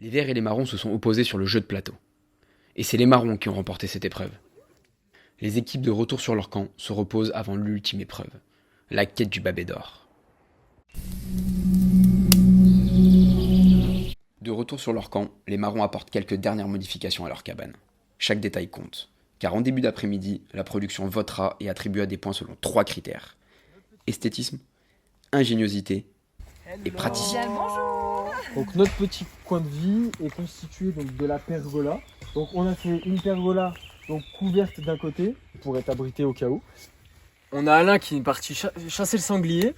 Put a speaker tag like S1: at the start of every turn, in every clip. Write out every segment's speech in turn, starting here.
S1: Les verts et les marrons se sont opposés sur le jeu de plateau. Et c'est les marrons qui ont remporté cette épreuve. Les équipes de retour sur leur camp se reposent avant l'ultime épreuve, la quête du babet d'or. De retour sur leur camp, les marrons apportent quelques dernières modifications à leur cabane. Chaque détail compte, car en début d'après-midi, la production votera et attribuera des points selon 3 critères. Esthétisme, ingéniosité et praticité.
S2: Donc notre petit coin de vie est constitué donc de la pergola. Donc on a fait une pergola donc couverte d'un côté pour être abrité au cas où. On a Alain qui est parti chasser le sanglier.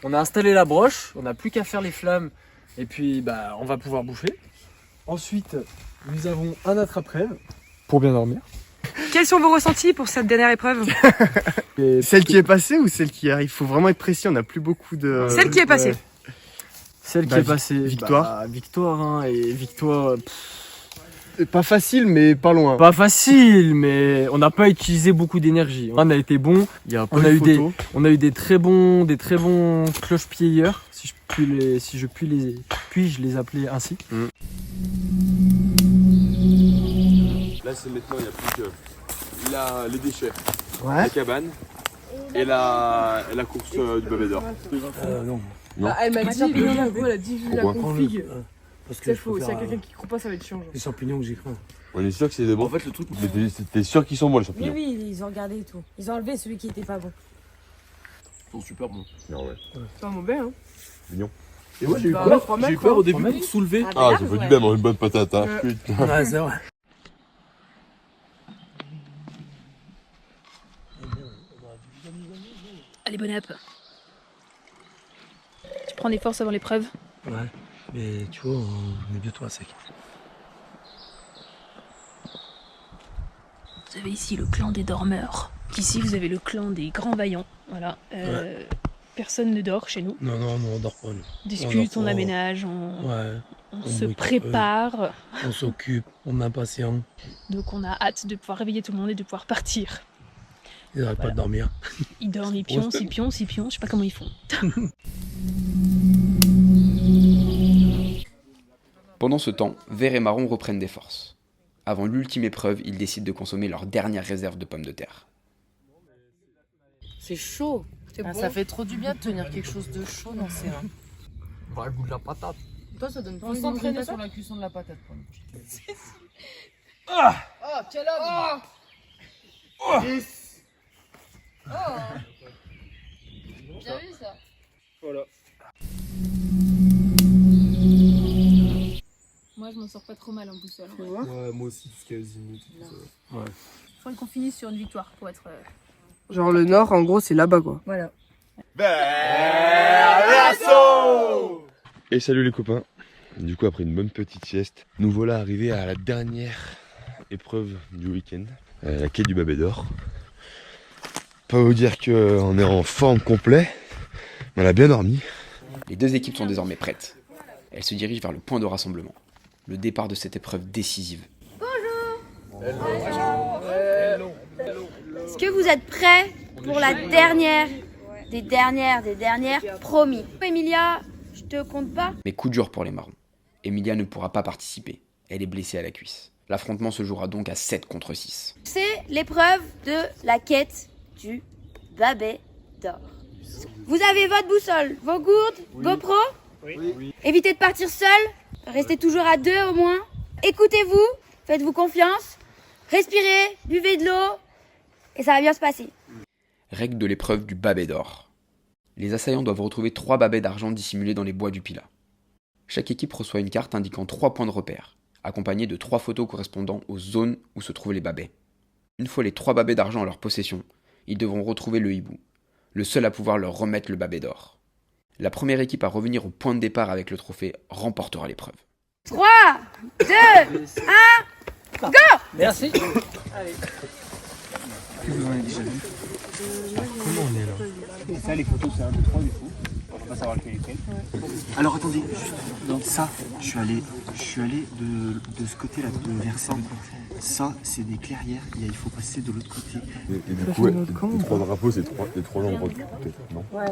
S2: On a installé la broche, on n'a plus qu'à faire les flammes et puis on va pouvoir bouffer. Ensuite, nous avons un attrape-rêve pour bien dormir.
S3: Quels sont vos ressentis pour cette dernière épreuve?
S4: Celle qui est passée ou celle qui arrive? Il faut vraiment être précis, on n'a plus beaucoup de...
S3: Celle qui est passée.
S2: Celle qui est passée.
S4: Victoire.
S2: Victoire, hein, et victoire...
S4: Pas facile, mais pas loin.
S2: Pas facile, mais on n'a pas utilisé beaucoup d'énergie. On a été bon. On a eu des très bons cloche-pieds, si je puis les appeler ainsi.
S5: Là c'est maintenant, il n'y a plus que les déchets,
S4: Ouais.
S5: la cabane et la course du babet d'or.
S6: Non.
S5: Non.
S6: Elle m'a dit, elle a dit la
S5: Pourquoi?
S6: config.
S7: Parce que
S6: C'est faux, s'il y a quelqu'un qui croit pas, ça va être chiant.
S7: les champignons que j'ai craint.
S5: On est sûr que c'est des bons.
S8: En fait, le truc.
S5: Mais t'es sûr qu'ils sont bons les
S9: Mais
S5: champignons?
S9: oui, ils ont regardé et tout. Ils ont enlevé celui qui était pas bon.
S8: Ils sont super bons.
S5: Non, ouais.
S6: C'est pas mauvais, hein.
S8: Et moi, j'ai eu
S6: Bah,
S8: peur.
S6: trois
S8: J'ai eu
S6: mecs,
S8: peur
S6: quoi.
S8: au début pour soulever.
S5: Ah, ça fait du bien, manger une bonne patate, hein.
S6: Ouais.
S5: Putain.
S7: Ouais, c'est vrai.
S10: Allez, bon app. Tu prends des forces avant l'épreuve.
S7: Ouais, mais tu vois, on est bientôt à sec.
S10: Vous avez ici le clan des dormeurs. Ici, vous avez le clan des grands vaillants. Voilà. Personne ne dort chez nous.
S7: Non, on dort pas, nous.
S10: On discute,
S7: On
S10: on
S7: dort pas.
S10: aménage,
S7: Ouais,
S10: on
S7: on
S10: se
S7: bricole.
S10: prépare.
S7: on s'occupe, on est impatient.
S10: Donc, on a hâte de pouvoir réveiller tout le monde et de pouvoir partir.
S7: Ils n'arrêtent pas de dormir.
S10: Ils dorment, ils pioncent, je sais pas comment ils font.
S1: Pendant ce temps, Vert et Marron reprennent des forces. Avant l'ultime épreuve, ils décident de consommer leur dernière réserve de pommes de terre.
S9: C'est chaud.
S6: Ça fait trop du bien de tenir quelque chose de chaud dans ses mains.
S2: Bah, le goût de la patate.
S6: Toi, ça donne
S9: On s'entraîne
S6: sur la cuisson de la patate.
S2: Ah
S6: Oh, quel homme! Bien vu ça.
S2: Voilà.
S10: Moi, je m'en sors pas trop mal en boussole.
S8: Ouais, moi aussi, tout ce qui est azimut.
S10: Il faudrait qu'on finisse sur une victoire pour être...
S6: Genre le nord, en gros, c'est là-bas quoi.
S9: Voilà.
S5: Et salut les copains. Du coup, après une bonne petite sieste, nous voilà arrivés à la dernière épreuve du week-end, la quête du babet d'or. Pas vous dire qu'on est en forme complet, mais on a bien dormi.
S1: Les deux équipes sont désormais prêtes. Elles se dirigent vers le point de rassemblement, le départ de cette épreuve décisive.
S9: Est-ce que vous êtes prêts pour la dernière des dernières, promis? Emilia, je te compte pas.
S1: Mais coup dur pour les marrons. Emilia ne pourra pas participer. Elle est blessée à la cuisse. L'affrontement se jouera donc à 7 contre 6.
S9: C'est l'épreuve de la quête du babet d'or. Vous avez votre boussole, vos gourdes, GoPro.
S2: Oui.
S9: Évitez de partir seul. Restez toujours à 2 au moins. Écoutez-vous, faites-vous confiance. Respirez, buvez de l'eau. Et ça va bien se passer.
S1: Règle de l'épreuve du babet d'or. Les assaillants doivent retrouver 3 babets d'argent dissimulés dans les bois du Pilat. Chaque équipe reçoit une carte indiquant 3 points de repère, accompagnée de 3 photos correspondant aux zones où se trouvent les babets. Une fois les 3 babets d'argent en leur possession, ils devront retrouver le hibou, le seul à pouvoir leur remettre le babet d'or. La première équipe à revenir au point de départ avec le trophée remportera l'épreuve.
S9: 3, 2, 1, go!
S2: Merci.
S7: Comment on est là?
S2: Et ça, les photos, c'est 1, 2, 3 du coup. On va pas savoir lequel est lequel.
S8: Alors attendez, juste dans ça, je suis allé de ce côté-là, vers ça. Ça, c'est des clairières, il faut passer de l'autre côté.
S5: Et du coup, les 3 drapeaux, c'est les 3 endroits de côté, non?
S9: Ouais.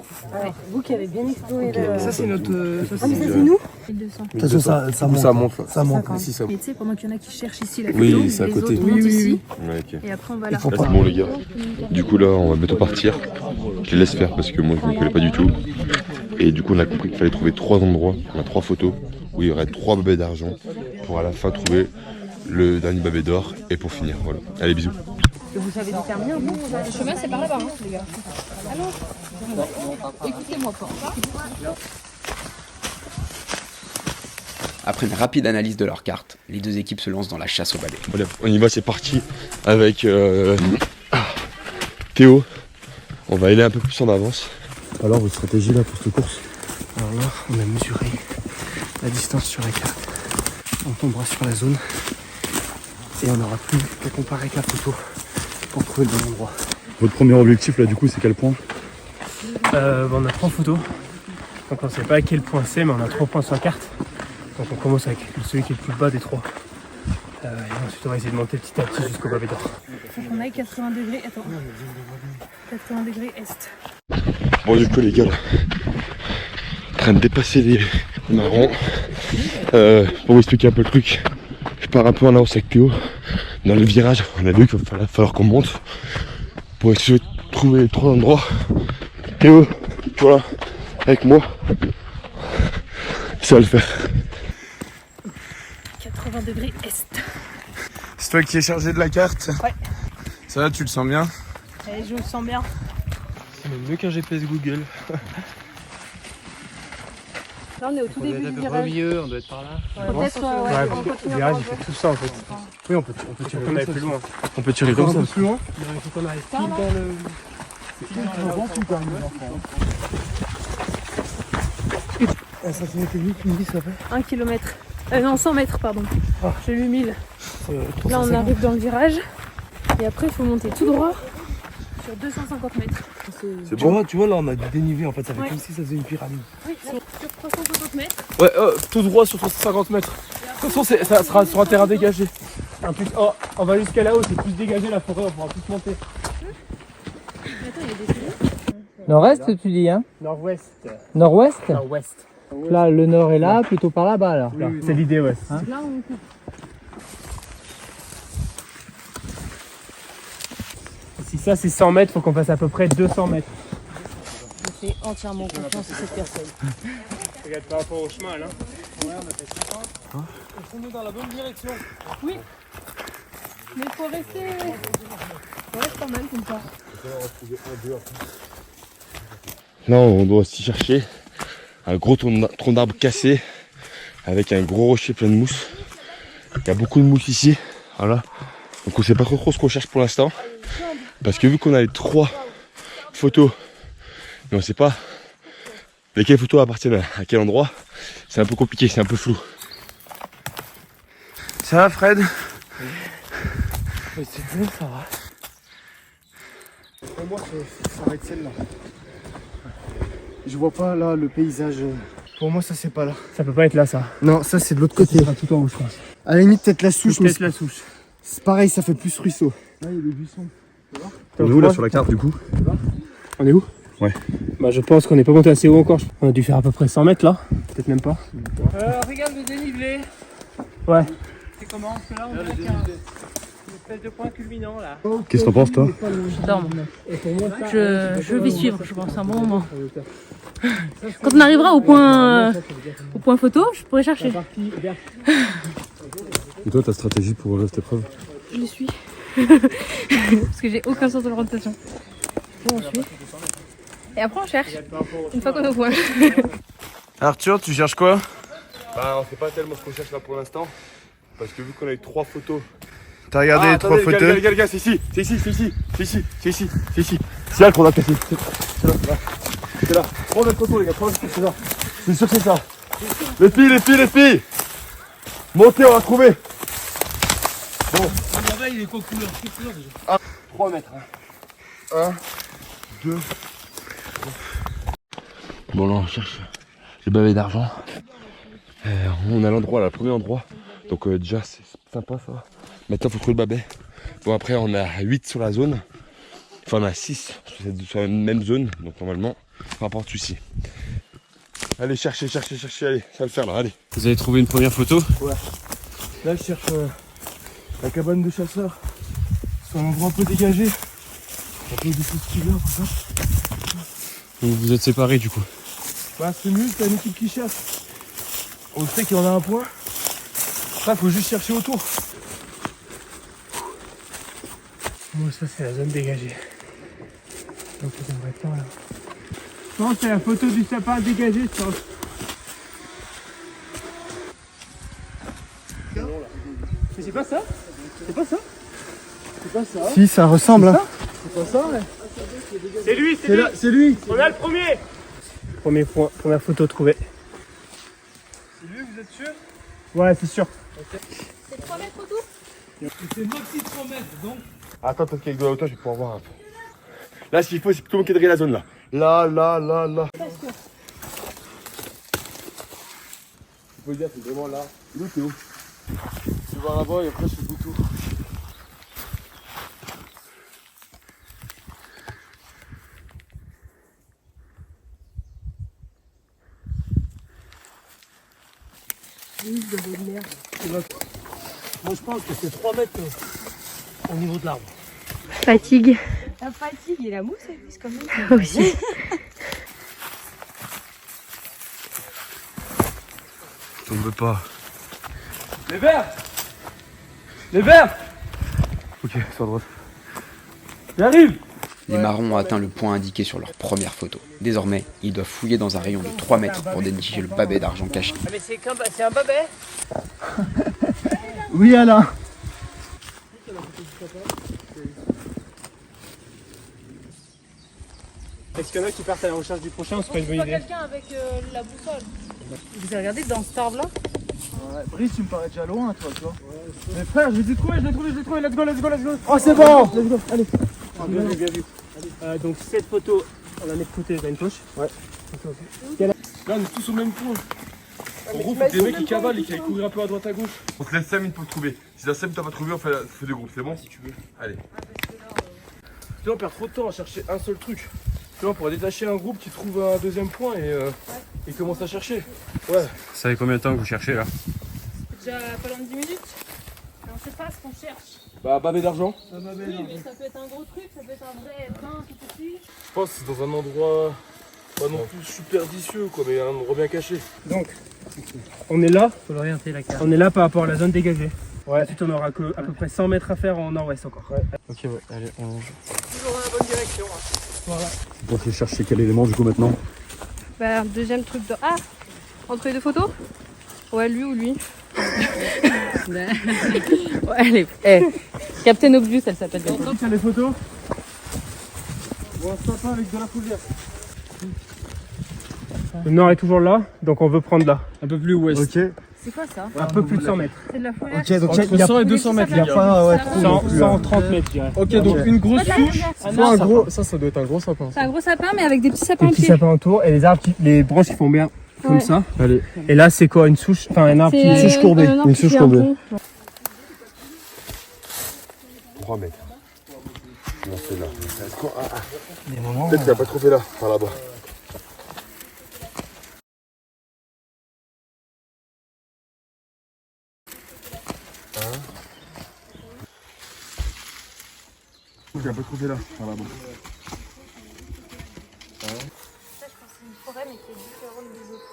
S9: Vous qui avez bien exploré le...
S6: Ça, c'est notre.
S9: Ah, mais ça, c'est nous?
S10: 1200.
S7: De toute façon, ça monte. Ça monte.
S10: 50.
S7: Si, ça...
S10: Et tu sais, pendant qu'il y en a qui cherchent ici la photo,
S7: Oui, c'est à
S10: les
S7: côté.
S10: autres montent ici.
S5: Ouais, ok.
S10: Et après, on va là.
S5: Ah, c'est bon les gars. Du coup là on va bientôt partir. Je les laisse faire parce que moi je ne connais pas du tout. Et du coup on a compris qu'il fallait trouver 3 endroits, on a 3 photos où il y aurait 3 babets d'argent pour à la fin trouver le dernier babet d'or et pour finir. Voilà. Allez bisous.
S10: Vous savez déterminer un peu le chemin, c'est par là-bas, les gars. Alors, écoutez-moi pas.
S1: Après une rapide analyse de leurs cartes, les deux équipes se lancent dans la chasse au babet.
S5: Voilà, on y va, c'est parti avec Théo. On va aller un peu plus en avance.
S4: Alors, votre stratégie là pour cette course? Alors là, on a mesuré la distance sur la carte. On tombera sur la zone et on n'aura plus qu'à comparer avec la photo pour trouver le bon endroit.
S11: Votre premier objectif là du coup c'est quel point?
S2: On a 3 photos. Donc on sait pas à quel point c'est, mais on a 3 points sur la carte. Donc on commence avec celui qui est le plus bas des 3. Et ensuite on va essayer de monter petit à petit jusqu'au babet d'or.
S10: Faut qu'on aille 80 degrés. Attends. 80 degrés est.
S5: Bon du coup les gars là, en train de dépasser les marrons. Pour vous expliquer un peu le truc, je pars un peu en avance avec Théo. Dans le virage, on a vu qu'il va falloir qu'on monte pour essayer de trouver 3 endroits. Théo, voilà, avec moi, ça va le faire.
S10: 80 degrés est.
S4: C'est toi qui es chargé de la carte?
S10: Ouais.
S4: Ça va, tu le sens bien?
S10: Et je me sens bien.
S4: C'est même mieux qu'un GPS Google.
S10: Là, on est au tout début du virage.
S2: milieu, on doit être par là.
S10: Peut-être, on continue
S2: Le virage,
S10: à
S2: il fait tout ça en fait. Oui, on peut tirer comme ça. Plus loin.
S4: On peut tirer comme ça.
S2: Plus loin. Il faut qu'on arrive pile dans le...
S4: Ça fait une technique, tu me dis ça fait
S10: 1 km. Non, 100 mètres, pardon. J'ai lu 1000. Là, on arrive dans le virage. Et après, il faut monter tout droit sur 250 mètres.
S7: C'est bon, tu vois, là, on a du dénivelé. En fait, ça fait comme si ça faisait une pyramide.
S10: Oui, sur 360 mètres.
S2: Ouais, tout droit sur 350 mètres. De toute façon, ça sera sur un terrain dégagé. En plus, on va jusqu'à là-haut, c'est plus dégagé la forêt, on pourra plus monter.
S10: Attends, il y a des filets.
S12: Nord-est, tu dis, hein?
S2: Nord-ouest.
S12: Nord-ouest?
S2: Nord-ouest.
S12: Là, le nord est là, plutôt par là-bas, alors.
S2: C'est l'idée, ouais.
S12: Hein?
S10: Là, on coupe.
S2: Si ça, c'est 100 mètres, faut qu'on fasse à peu près 200 mètres.
S6: Je fais entièrement confiance à cette personne.
S2: Regarde par rapport au chemin, là. Ouais, on a fait 50. On est dans la bonne direction.
S10: Oui. Mais faut rester... Ouais, c'est pas mal comme ça.
S5: Là on doit aussi chercher un gros tronc d'arbre cassé avec un gros rocher plein de mousse. Il y a beaucoup de mousse ici, voilà. Donc on sait pas trop ce qu'on cherche pour l'instant. Parce que vu qu'on a les 3 photos, mais on sait pas lesquelles photos appartiennent à quel endroit, c'est un peu compliqué, c'est un peu flou.
S4: Ça va Fred?
S2: Oui, c'est bon, ça va.
S4: Pour moi, ça va être celle-là. Je vois pas là le paysage. Pour moi, ça c'est pas là.
S2: Ça peut pas être là, ça.
S4: Non, ça c'est de l'autre côté.
S2: Tout en haut, je pense.
S4: À la limite, peut-être la souche.
S2: Peut-être la souche.
S4: C'est pareil, ça fait plus ruisseau.
S11: Là il y a des buissons. On est où là sur la carte du coup?
S2: On est où?
S11: Ouais.
S2: Bah je pense qu'on n'est pas monté assez haut encore. On a dû faire à peu près 100 mètres là. Peut-être même pas.
S12: Regarde le dénivelé.
S2: Ouais.
S12: C'est comment? Parce que là, on dirait qu'il y a une espèce de point culminant, là.
S11: Qu'est-ce que t'en penses toi?
S6: J'adore, moi. Je vais suivre, je pense, un bon moment. Quand on arrivera au point photo, je pourrai chercher.
S11: Et toi ta stratégie pour cette épreuve?
S10: Je suis. Parce que j'ai aucun sens de l'orientation. Bon, on suit. Et après, on cherche. Une fois qu'on est au point.
S4: Arthur, tu cherches quoi?
S5: Bah on sait pas tellement ce qu'on cherche là pour l'instant. Parce que vu qu'on a eu 3 photos.
S4: T'as regardé les 3 photos?
S5: Les gars, c'est ici, c'est ici, c'est ici, c'est ici, c'est ici, c'est ici. C'est là qu'on a cassé. C'est là, c'est là. Prends notre photo les gars, c'est là. C'est sûr que c'est ça. Les filles. Montez, on va trouver. Bon.
S7: Il est quoi couleur? Quelle couleur déjà?
S5: 3 mètres. 1, 2, 3. Bon là on cherche les bavets d'argent. On a l'endroit là, le premier endroit. Donc déjà c'est sympa ça. Maintenant il faut trouver le babet. Bon après on a 8 sur la zone. Enfin on a 6 sur la même zone. Donc normalement on rapporte celui-ci. Allez, cherchez, allez, ça va le faire là, allez.
S4: Vous avez trouvé une première photo?
S7: Ouais. Là, je cherche la cabane de chasseurs. Sur un endroit un peu dégagé. Un peu des choses qui viennent, comme ça.
S4: Donc vous êtes séparés du coup?
S7: Bah, c'est mieux, t'as une équipe qui chasse. On sait qu'il y en a un point. Après, faut juste chercher autour. Bon, ça, c'est la zone dégagée. Donc, on devrait être là. Non, c'est la photo du sapin dégagé, ça. Mais c'est pas ça? C'est pas ça? C'est pas ça?
S2: Si, ça ressemble. Hein.
S7: C'est pas ça, ouais. C'est lui, c'est lui. C'est lui. On a le premier. Premier point, première photo trouvée. C'est lui, vous êtes sûr? Ouais, c'est sûr.
S10: C'est 3 mètres autour?
S7: C'est maxi 3 mètres, donc.
S5: Attends, peut-être qu'avec de la hauteur, je vais pouvoir voir un peu. Là, ce qu'il faut, c'est que tout le monde cadre la zone là. Là.
S7: Tu peux le dire, c'est vraiment là. Où t'es où? Je vais voir là-bas et après je fais le tour. Oui, vous avez de merde. Moi je pense que c'est 3 mètres au niveau de l'arbre.
S10: Fatigue.
S9: La fatigue et la mousse, elle pousse quand même.
S10: Aussi.
S4: Tombe pas.
S7: Les verts! Les verts!
S4: Ok, sur droite.
S7: J'arrive!
S1: Les marrons ont atteint le point indiqué sur leur première photo. Désormais, ils doivent fouiller dans un rayon de 3 mètres pour dénicher le babet d'argent caché.
S12: Ah, mais c'est un babet?
S2: Oui, Alain.
S7: Est-ce qu'il y en a qui partent à la recherche du prochain ou c'est pas une bonne idée?
S10: Quelqu'un avec la boussole. Vous avez regardé dans cet arbre là?
S2: Ouais, Brice, tu me parais déjà loin, toi, tu vois.
S7: Mais frère, je l'ai trouvé, let's go.
S2: Oh, c'est bon. Let's go, allez.
S7: Bien vu. Donc cette photo, on la met de côté dans une poche. Ouais. Là, on est tous au même point. En gros, faut que des mecs qui cavalent et qui aillent courir un peu à droite à gauche.
S5: On te laisse 5 minutes pour le trouver. Si dans 5 minutes t'as pas trouvé, on fait des groupes, c'est bon?
S7: Si tu veux.
S5: Allez.
S7: Là, on perd trop de temps à chercher un seul truc. Là, on pourrait détacher un groupe qui trouve un deuxième point et commence à chercher. Ouais.
S4: Ça fait combien de temps que vous cherchez là?
S10: Déjà pas loin de 10 minutes. Mais on sait pas ce qu'on cherche.
S7: Bah, babet d'argent.
S10: Oui, mais ça peut être un gros truc, ça peut être un vrai pain tout petit.
S7: Je pense que c'est dans un endroit pas non plus super vicieux, quoi, mais un endroit bien caché. Donc, on est là.
S12: Faut l'orienter la carte.
S7: On est là par rapport à la zone dégagée. Ouais. Ensuite, on aura que à peu près 100 mètres à faire en nord-ouest encore. Ouais.
S4: Ok, ouais, allez, on...
S12: Toujours dans la bonne direction. Hein.
S7: Voilà.
S11: Donc je cherche quel élément du coup maintenant?
S10: Bah, un deuxième truc de. Ah! Entre les deux photos? Ouais, lui ou lui?
S6: Ouais, elle est. Captain Obvious, elle s'appelle.
S7: Donc, il y a les photos. Bon, un sapin avec de la fougère. Le nord est toujours là, donc on veut prendre là. Un peu plus ouest.
S2: Ok.
S10: C'est quoi ça?
S7: Un peu plus de 100 mètres.
S10: C'est de la fourrure.
S2: Ok, donc
S7: Entre 100 et 200 mètres.
S2: il y a pas, ouais, trop non plus,
S7: 130 mètres, je dirais. Ok, donc une grosse souche.
S2: Soit un gros, ça doit être un gros sapin.
S10: C'est un gros sapin, mais avec des petits sapins
S7: Des
S10: au
S7: petits
S10: pied.
S7: sapins autour et les arbres, les branches qui font bien comme
S10: Ouais.
S7: ça.
S2: Allez.
S7: Et là, c'est quoi? Une souche? Enfin, un arbre qui.
S10: C'est,
S2: Une souche courbée.
S10: un arbre
S2: Une
S10: qui
S2: souche
S10: fait un
S2: courbée.
S10: pont.
S5: 3 mètres. Non, c'est là.
S2: Des moments.
S5: Peut-être qu'il n'y a pas trouvé là, par là-bas. Il n'y a pas trouvé là, par là-bas.
S10: Ça, je pense que c'est une forêt, mais qui est différente des autres.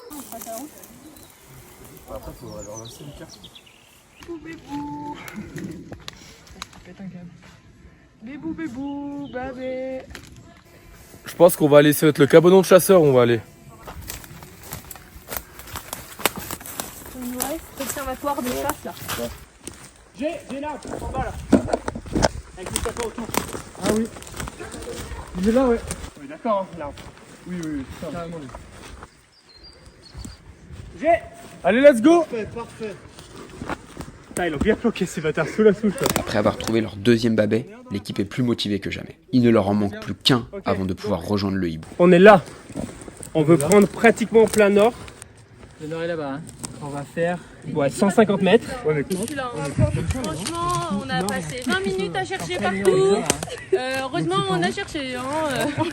S7: Après, il faudra leur lancer une carte.
S10: Bébou, bébou, babé.
S7: Je pense qu'on va aller, ça va être le cabanon de chasseurs où on va aller.
S10: Une vraie observatoire de chasse là.
S7: J'ai là, en bas là. Avec les sapins autour.
S2: Ah oui. Il est là, ouais.
S7: Oui, d'accord, hein, là.
S2: Oui, carrément.
S7: J'ai. Allez, let's go.
S2: Parfait.
S7: Putain, ils ont bien bloqué ces bâtards sous la souche.
S1: Après avoir trouvé leur deuxième babet, l'équipe est plus motivée que jamais. Il ne leur en manque plus qu'un avant de pouvoir rejoindre le hibou.
S7: On est là. On veut prendre pratiquement plein nord.
S12: Le nord est là-bas. Hein.
S7: on va faire 150 mètres.
S6: Franchement, on a passé 20 minutes à chercher partout. Heureusement, on a cherché.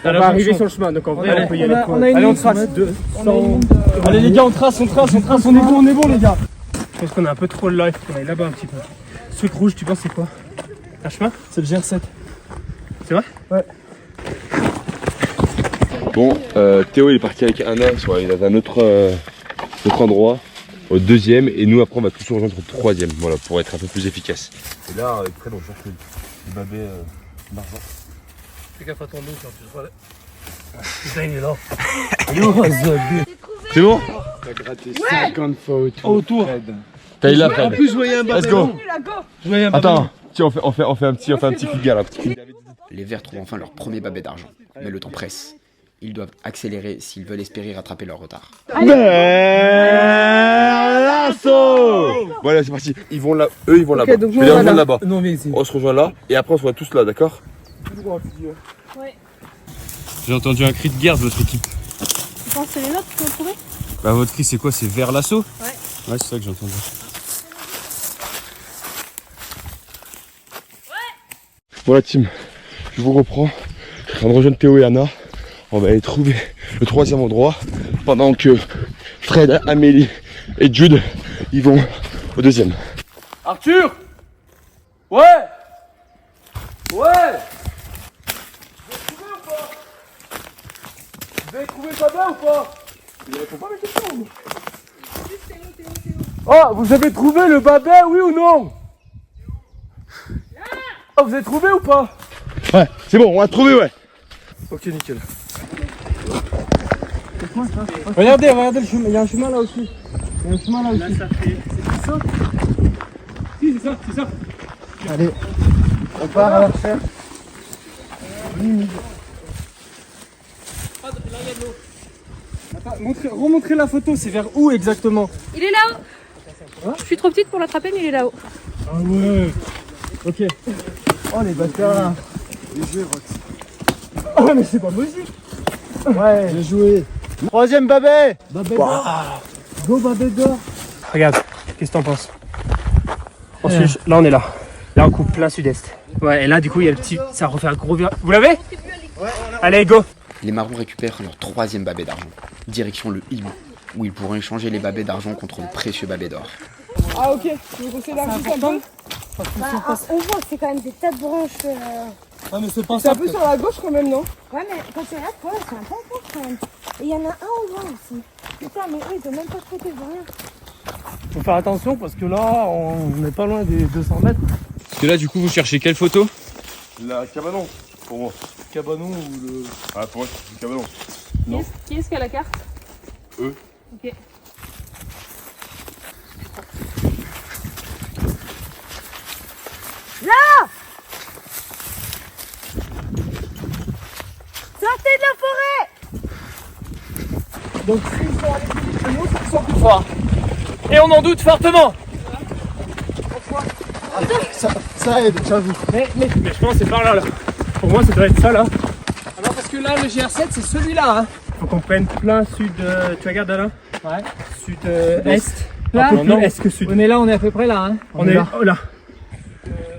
S7: On va arriver sur le chemin, donc en vrai, on peut y aller.
S2: Allez, on trace. Allez les gars, on trace, on est bon les gars.
S7: Je pense qu'on a un peu trop le life, on est là-bas un petit peu. Ce truc rouge, tu penses c'est quoi? Un chemin?
S2: C'est le GR7.
S7: C'est vrai?
S2: Ouais.
S5: Bon, Théo il est parti avec Anna dans un autre endroit, au deuxième, et nous après on va tous se rejoindre au troisième, voilà, pour être un peu plus efficace. Et là, avec Fred, on cherche le babet d'argent.
S7: Fais gaffe à ton dos, tu vois. Putain, il est là.
S5: C'est bon?
S2: T'as gratté 50 fois autour.
S5: T'as eu la Fred.
S2: En plus, je voyais un babet.
S5: Let's go.
S2: Je voyais un babet.
S5: Attends, tiens, on fait un petit cul de guerre là.
S1: Les Verts trouvent enfin leur premier babet d'argent, mais le temps presse. Ils doivent accélérer s'ils veulent espérer rattraper leur retard.
S5: L'assaut! Voilà, c'est parti. Ils vont là, eux ils vont là-bas. Je vais les rejoindre là-bas. On se rejoint là, et après on se voit tous là, d'accord?
S6: Ouais.
S11: J'ai entendu un cri de guerre de votre équipe.
S6: Tu penses que c'est les nôtres qui ont trouvé?
S11: Bah votre cri c'est quoi? C'est vers l'assaut?
S6: Ouais.
S11: Ouais, c'est ça que j'ai entendu.
S5: Bon la team, je vous reprends. Je suis en train de rejoindre Théo et Anna. On va aller trouver le troisième endroit pendant que Fred, Amélie et Jude ils vont au deuxième.
S2: Arthur! Ouais! Ouais! Vous avez trouvé le babet ou pas? Il répond pas à mes questions. Oh, vous avez trouvé le babet, oui ou non? Oh, vous avez trouvé ou pas?
S5: Ouais, c'est bon, on l'a trouvé, ouais.
S2: Ok, nickel. Regardez le chemin, il y a un chemin là aussi.
S7: Là, ça fait. C'est ça? Si, c'est ça.
S2: Allez, on part à la recherche. Remontrez la photo, c'est vers où exactement?
S10: Il est là-haut. Je suis trop petite pour l'attraper, mais il est là-haut.
S2: Ah ouais. Ok. Oh les bâtards là. Bien joué Rox. Oh mais c'est pas possible. Ouais. Bien joué. Troisième babet. Babet d'or. Go babet d'or.
S7: Regarde, qu'est-ce que t'en penses? Ensuite, là on est là. Là on coupe plein sud-est. Ouais, et là du coup il y a le petit. Ça refait un gros virage. Vous l'avez? Ouais. Allez, go!
S1: Les marrons récupèrent leur troisième babet d'argent. Direction le hibou, où ils pourront échanger les babets d'argent contre le précieux babet d'or.
S3: Ah ok, tu veux qu'on s'élargisse un peu?
S9: On voit que c'est quand même des tas de branches.
S2: Ah mais c'est pas
S3: C'est un peu sur la gauche quand même, non?
S9: Ouais, mais quand tu regardes, ouais, c'est un peu fort quand même. Et il y en a un au loin aussi. Putain, mais eux, ils ont même pas de côté, ils ont rien.
S2: Faut faire attention parce que là, on n'est pas loin des 200 mètres.
S11: Parce que là du coup vous cherchez quelle photo?
S5: La cabanon, pour moi.
S2: Cabanon ou le...
S5: Ah, pour moi c'est le cabanon.
S2: Non.
S10: Qui est-ce qui a la carte?
S5: Eux.
S10: Ok.
S9: Là! Sortez de la forêt!
S2: Donc s'ils sont allés plus vite que nous, c'est qu'ils sont plus forts. Et on en doute fortement. Ça aide, j'avoue.
S7: Mais je pense que c'est par là, là. Pour moi ça doit être ça là.
S2: Ah non, parce que là, le GR7, c'est celui-là. Hein.
S7: Faut qu'on prenne plein sud. Tu regardes là?
S2: Ouais.
S7: Sud-est.
S2: Là,
S7: un peu plus est que sud.
S2: Oui, mais là, on est à peu près là. Hein.
S7: On est là. Oh là.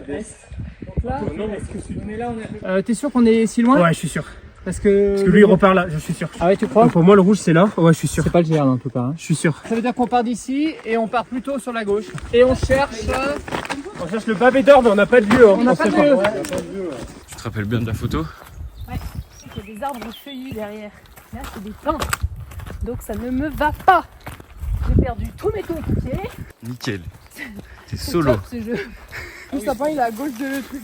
S2: Donc là,
S7: Non, est-ce que sud.
S2: on est là, on est à peu près. T'es sûr qu'on est si loin?
S7: Ouais, je suis sûr.
S2: Parce que
S7: Lui il repart là, je suis sûr.
S2: Ah ouais, tu crois?
S7: Donc pour moi le rouge c'est là. Ouais, je suis sûr.
S2: C'est pas le GR en tout cas. Hein.
S7: Je suis sûr.
S2: Ça veut dire qu'on part d'ici et on part plutôt sur la gauche. Et on cherche.
S7: On cherche le babet d'or, mais on n'a pas de lieu. Hein.
S2: On n'a pas de lieu.
S11: Tu te rappelles bien de la photo?
S10: Ouais. Il y a des arbres feuillus derrière. Là, c'est des pins. Donc ça ne me va pas. J'ai perdu tous mes coéquipiers.
S11: Nickel. C'est solo.
S10: Ce jeu.
S3: Le sapin il est à gauche de truc.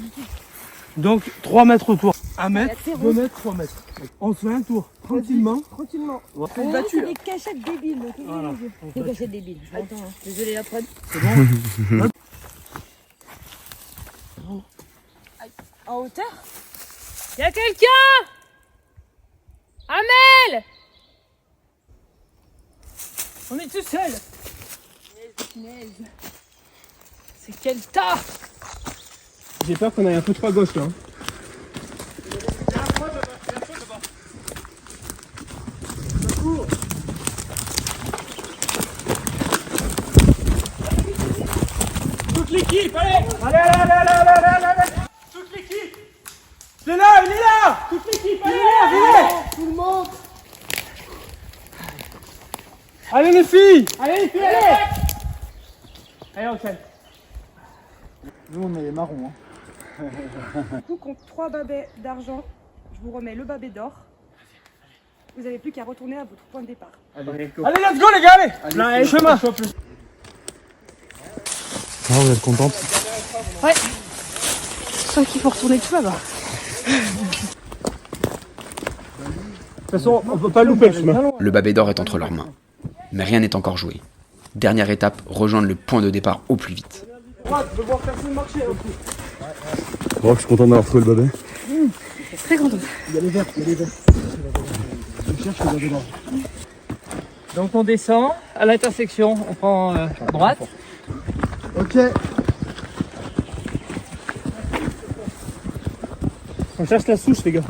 S2: Donc 3 mètres autour. 1 mètre,
S9: Il y a
S2: 2 mètres, 3 mètres. On se fait un tour, tranquillement.
S3: Tranquillement.
S2: Ouais.
S9: C'est des cachettes débiles. Donc voilà. Des cachettes débiles, je m'entends. Hein. Désolé la prod.
S2: C'est bon.
S3: En hauteur?
S10: Y'a quelqu'un? Amel!
S3: On est tout seul.
S10: C'est quel tas?
S7: J'ai peur qu'on aille un peu trop à gauche là. Toute l'équipe, allez. Toute l'équipe. Il est là, il est là. Toute l'équipe, allez.
S2: Tout le monde.
S7: Allez les filles.
S3: Allez.
S7: Allez, on calme.
S2: Nous, on est les marrons. Hein.
S3: Du coup, contre 3 babets d'argent, je vous remets le babet d'or. Vous n'avez plus qu'à retourner à votre point de départ.
S7: Allez, let's go les gars, allez. Là, chemin.
S4: Ah, vous êtes contente?
S10: Ouais. Je sens qu'il faut retourner tout là-bas.
S7: De toute façon, on peut pas louper le chemin.
S1: Le babet d'or est entre leurs mains. Mais rien n'est encore joué. Dernière étape, rejoindre le point de départ au plus vite.
S7: Je veux voir personne marcher.
S5: Bon, je suis content d'avoir trouvé le babet.
S10: Très contente.
S2: Il y a les verts. Je cherche le babet d'or.
S12: Donc on descend à l'intersection, on prend droite.
S2: Ok.
S7: On cherche la souche les gars.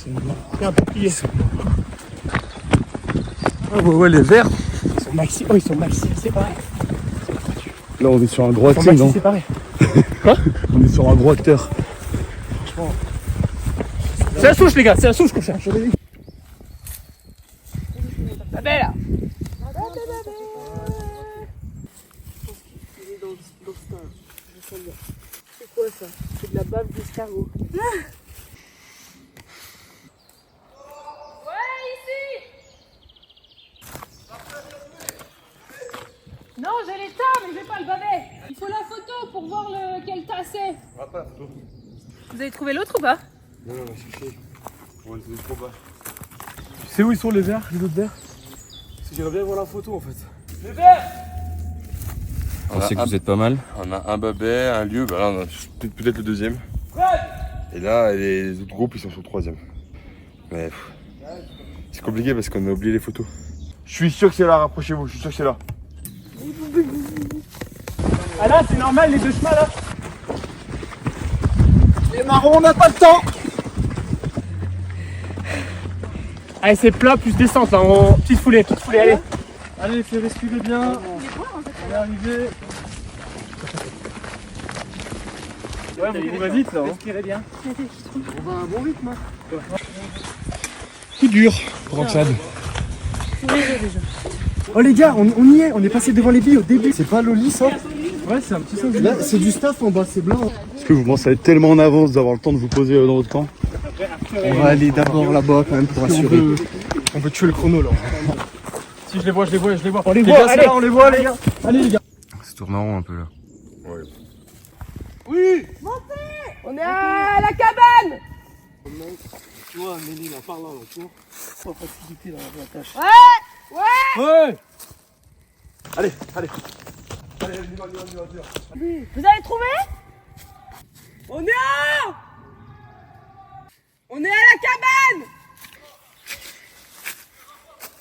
S7: Il y a un peuplier.
S5: Ah ouais, les verts.
S7: Ils sont maxi. Oh, ils sont maxi séparés.
S5: Là, on est sur un gros
S7: Ils sont
S5: acting,
S7: maxi
S5: non?
S7: séparés.
S5: On est sur un gros acteur.
S7: C'est la souche les gars, c'est la souche qu'on cherche.
S3: La belle là. C'est quoi ça? C'est de la bave d'escargot.
S10: Non, j'ai l'état, mais j'ai pas le babet. Il faut la photo pour voir quelle tasse c'est. Vous avez trouvé l'autre ou pas?
S5: Non, on va chercher. On va les trop bas.
S7: Tu sais où ils sont les verts, les autres verts? Parce que j'aimerais bien voir la photo en fait. Les verts!
S11: On sait que vous êtes pas mal.
S5: On a un babet, un lieu, bah là on a peut-être le deuxième. Et là les autres groupes ils sont sur le troisième. Mais c'est compliqué parce qu'on a oublié les photos. Je suis sûr que c'est là, rapprochez-vous, je suis sûr que c'est là.
S7: Ah là c'est normal les deux chemins là.
S2: Les marrons, on n'a pas le temps.
S7: Allez c'est plat plus descente là, petite foulée, allez. Allez les filles, respirez bien. On est arrivé. Ouais, vous va vite là. Respirez bien.
S2: On va à un bon rythme. Hein.
S7: Coup dur pour Anxad.
S2: Oh les gars, on y est. On est passé devant les billes au début. C'est pas Loli ça?
S7: Ouais, c'est un petit sens.
S2: Là, c'est du staff en bas, c'est blanc.
S5: Est-ce que vous pensez être tellement en avance d'avoir le temps de vous poser dans votre camp?
S2: On va aller d'abord là-bas quand même pour assurer.
S7: On peut tuer le chrono là. Si je les vois.
S2: On les
S7: Les
S2: voit,
S7: gars, c'est
S2: allez.
S7: là, on les voit les gars. Allez les gars.
S11: C'est tourne en rond un peu là.
S5: Ouais.
S7: Oui.
S3: On est à la cabane.
S2: Tu vois, Mélie là par là, tu vois. Sans facilité dans la tâche.
S7: Ouais.
S5: Allez.
S3: Vous avez trouvé? On est à la cabane.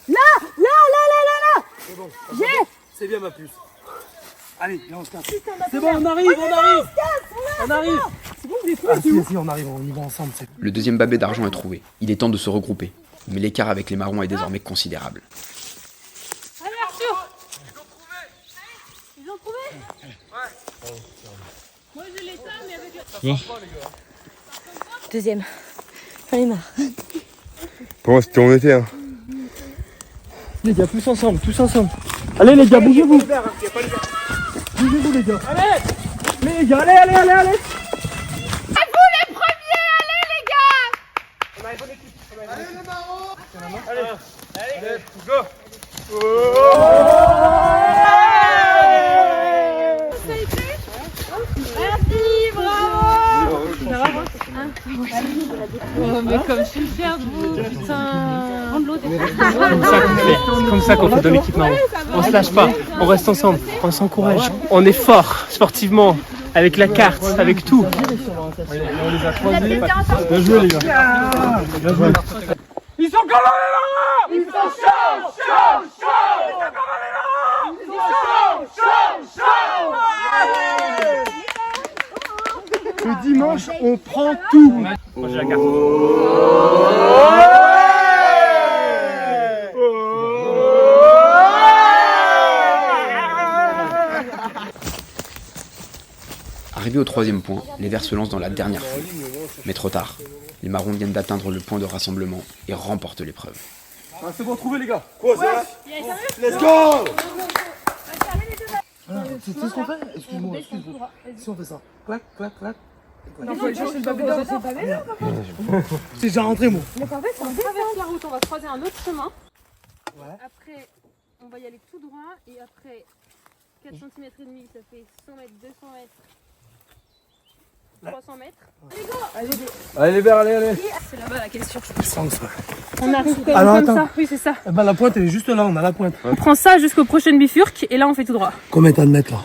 S3: Là.
S2: C'est bon.
S3: J'ai.
S2: C'est bien ma puce. Allez, viens, on se casse.
S7: C'est bon, on arrive. On arrive.
S3: C'est bon, vous les
S2: Ah
S3: trouvez?
S2: si, on arrive, on y va ensemble.
S1: Le deuxième babet d'argent est trouvé. Il est temps de se regrouper. Mais l'écart avec les marrons est désormais considérable.
S10: Allez Arthur. Ils ont trouvé? Ouais. Moi j'ai l'état, mais avec le... Deuxième. J'en ai marre.
S5: Pour moi c'était on était hein.
S7: Les gars, tous ensemble. Allez les gars, bougez-vous. Bougez-vous les gars. Allez. Les gars, allez.
S3: C'est vous les premiers, allez les gars.
S7: Allez les marrons. Allez, go.
S3: Ça a été? Merci, bravo.
S10: Oh, mais comme je suis fière de vous, putain. Prendre l'eau des
S7: C'est comme ça qu'on fait dans l'équipe marron. On se lâche pas, on reste ensemble, on s'encourage. On est fort sportivement, avec la carte, avec tout. On les a croisés. Bien joué les gars. Bien joué. Ils sont comment les marrons? Ils sont chauds. Ils sont comment les marrons? Ils sont chauds.
S2: Le dimanche, on prend tout.
S7: Moi j'ai la carte.
S1: Arrivé au 3e point, les verts se lancent dans la dernière fois. Mais trop tard, les marrons viennent d'atteindre le point de rassemblement et remportent l'épreuve.
S2: Ah, c'est bon, trouvé les gars.
S5: Quoi ça? Let's go!
S4: C'est ce qu'on fait? Excuse-moi. Si on fait ça. Clac, clac, clac.
S3: Non, faut aller chercher le babé d'or.
S4: C'est déjà rentré, moi.
S10: Donc en fait, on traverse la route, on va croiser un autre chemin. Après, on va y aller tout droit et après 4 cm et demi, ça fait 100 mètres, 200 mètres, 300 mètres.
S2: Allez les verts, allez.
S10: C'est là-bas la question.
S4: Ça.
S10: On arrive comme
S4: attends.
S10: ça. Oui, c'est ça.
S4: Eh ben, la pointe, elle est juste là, on a la pointe.
S10: On prend ça jusqu'aux prochaines bifurques et là on fait tout droit.
S4: Combien t'as de mètres là?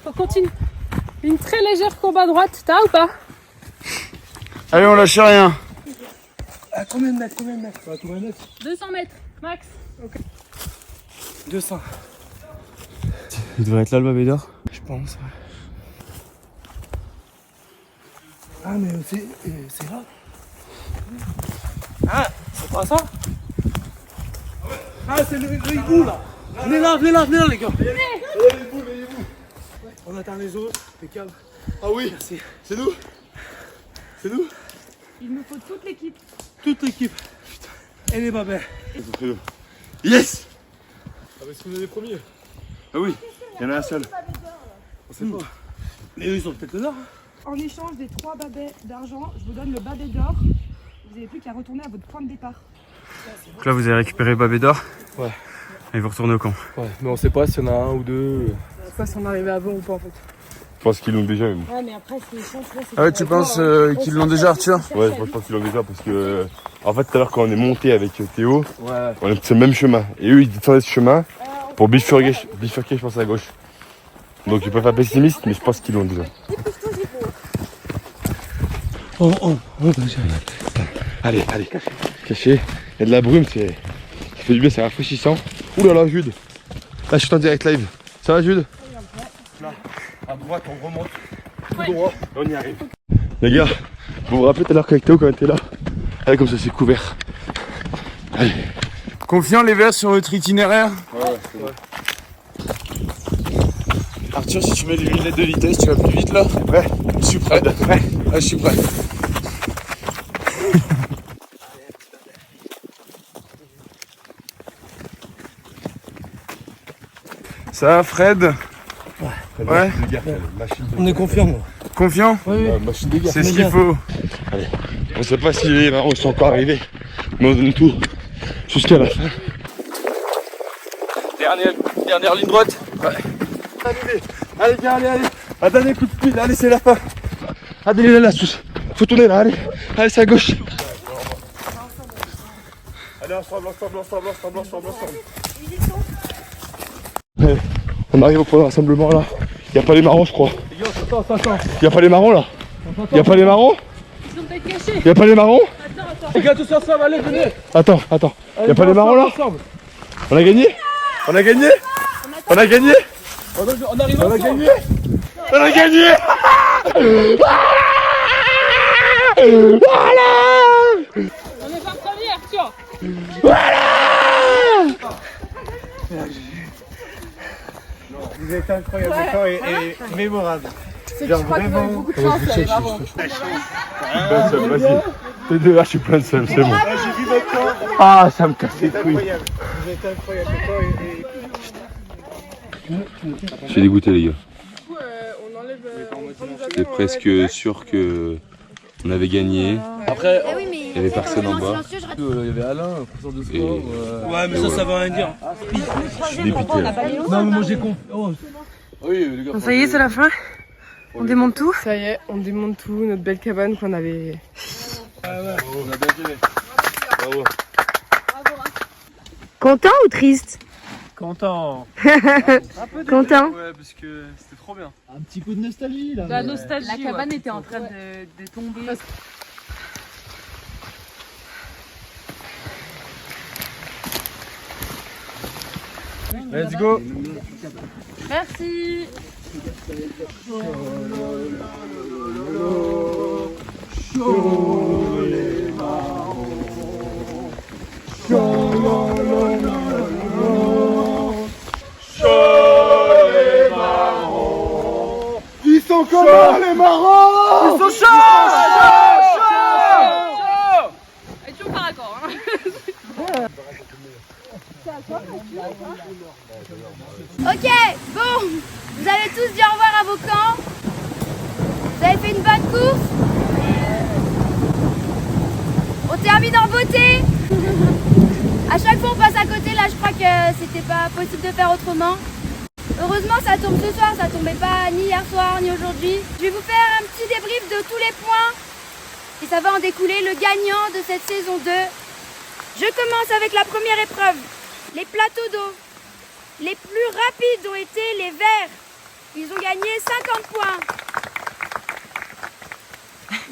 S10: On continue. Une très légère courbe à droite, t'as ou pas?
S11: Allez, on lâche rien.
S4: À combien de mètres?
S10: 200 mètres, max.
S4: 200.
S11: Il devrait être là le babé d'or.
S4: Je pense, ouais. Ah, mais c'est là. Ah, c'est pas ça? Ah, c'est le hibou là. Venez là, les gars. On attend les autres, impeccable.
S5: Ah oui,
S4: merci.
S5: C'est nous? C'est nous?
S3: Il me faut toute l'équipe.
S4: Toute l'équipe. Et les babets.
S5: Yes!
S2: Ah, parce qu'on est les premiers.
S5: Ah oui, il y en a un seul.
S2: On sait pas.
S4: Mais eux, ils sont peut-être là.
S3: En échange des 3 babets d'argent, je vous donne le babet d'or. Vous n'avez plus qu'à retourner à votre point de départ.
S11: Donc là, vous avez récupéré le babé d'or.
S2: Ouais.
S11: Et vous retournez au camp.
S2: Ouais, mais on sait pas s'il y en a un ou deux.
S3: Je sais pas si on arrivait avant ou pas en fait.
S5: Je pense qu'ils l'ont déjà même.
S3: Ouais, mais après, c'est chiant, tu vois.
S11: Ah ouais, tu penses qu'ils l'ont déjà, Arthur?
S5: Ouais, moi je pense qu'ils l'ont déjà parce que en fait tout à l'heure quand on est monté avec Théo,
S2: Ouais.
S5: on est sur le même chemin. Et eux ils descendaient ce chemin pour bifurquer je pense à gauche. Donc je peux pas être pessimiste mais je pense qu'ils l'ont déjà. Allez, caché. Il y a de la brume, ça fait du bien, c'est rafraîchissant. Ouh là là Jude. Là je suis en direct live. Ça va Jude?
S2: Là, à droite, on remonte.
S10: Ouais.
S2: Tout droit, on y arrive.
S5: Les gars, vous vous rappelez tout à l'heure qu'avec Théo quand on était là? Allez comme ça c'est couvert. Allez.
S11: Confiant les verts sur notre itinéraire?
S5: Ouais, c'est bon.
S11: Arthur, si tu mets les lunettes de vitesse, tu vas plus vite là?
S5: Ouais.
S11: Je suis prêt.
S5: Ouais.
S11: Ah, je suis prêt. Ça va, Fred? Ouais.
S4: On est confiant, moi.
S11: Confiant?
S4: Oui.
S5: Machine de guerre.
S11: C'est ce qu'il faut.
S5: Allez. On sait pas si les marrons sont encore arrivés, mais on donne tout jusqu'à la fin.
S11: Dernière ligne droite.
S5: Allez, gars, allez. Un dernier coup de pile, allez, c'est la fin. Allez, là, tous. Faut tourner là, allez. Allez, c'est à gauche. Allez, ensemble. Allez, on arrive au point de rassemblement là. Y a pas les marrons, je crois.
S2: Attends.
S5: Y a pas les marrons là. Y a pas les marrons.
S10: Ils sont peut-être cachés.
S5: Y a pas les marrons.
S10: Attends.
S2: Les gars, tous ensemble, allez, venez.
S5: Attends. Y a pas les marrons là. On a gagné. On a gagné.
S2: On arrive
S5: On a
S2: ensemble.
S5: gagné. On a gagné. Voilà.
S10: On est pas premier, Arthur.
S12: Vous êtes incroyable, le temps est mémorable.
S3: C'est que je crois que vous avez beaucoup de chance, là, bravo.
S5: Vas-y. Les deux là, je suis plein de seum, c'est bon.
S12: J'ai vu votre temps.
S5: Ah, ça me casse les couilles.
S12: Incroyable. Vous êtes incroyable, le temps
S5: Je suis dégoûté, les gars.
S10: Du coup, on enlève.
S5: J'étais presque sûr que on avait gagné.
S2: Après,
S5: Il y avait personne en bas.
S2: il y avait Alain, professeur de
S5: Et-
S2: sport.
S4: Ouais, mais ça veut rien dire.
S5: Je suis dépité là.
S4: Non, mais moi j'ai compris. Oh.
S2: Oui, les gars.
S10: Ça y est, c'est la fin. On démonte tout.
S3: Ça y est, on démonte tout, notre belle cabane qu'on avait.
S2: On a bien géré.
S5: Bravo.
S9: Content ou triste?
S12: Content.
S9: Content.
S12: Ouais, parce que c'était trop bien.
S4: Un petit coup de nostalgie là.
S10: La nostalgie.
S6: La cabane était en train de tomber.
S12: Let's go.
S10: Merci.
S11: sont comment les marrons?
S12: Ils sont chauds!
S6: Et toujours par accord. Hein.
S9: Ok, bon, vous avez tous dit au revoir à vos camps. Vous avez fait une bonne course. On termine en beauté. À chaque fois on passe à côté, là je crois que c'était pas possible de faire autrement. Heureusement ça tombe ce soir, ça tombait pas ni hier soir ni aujourd'hui. Je vais vous faire un petit débrief de tous les points et ça va en découler le gagnant de cette saison 2. Je commence avec la première épreuve, les plateaux d'eau. Les plus rapides ont été les verts. Ils ont gagné 50 points.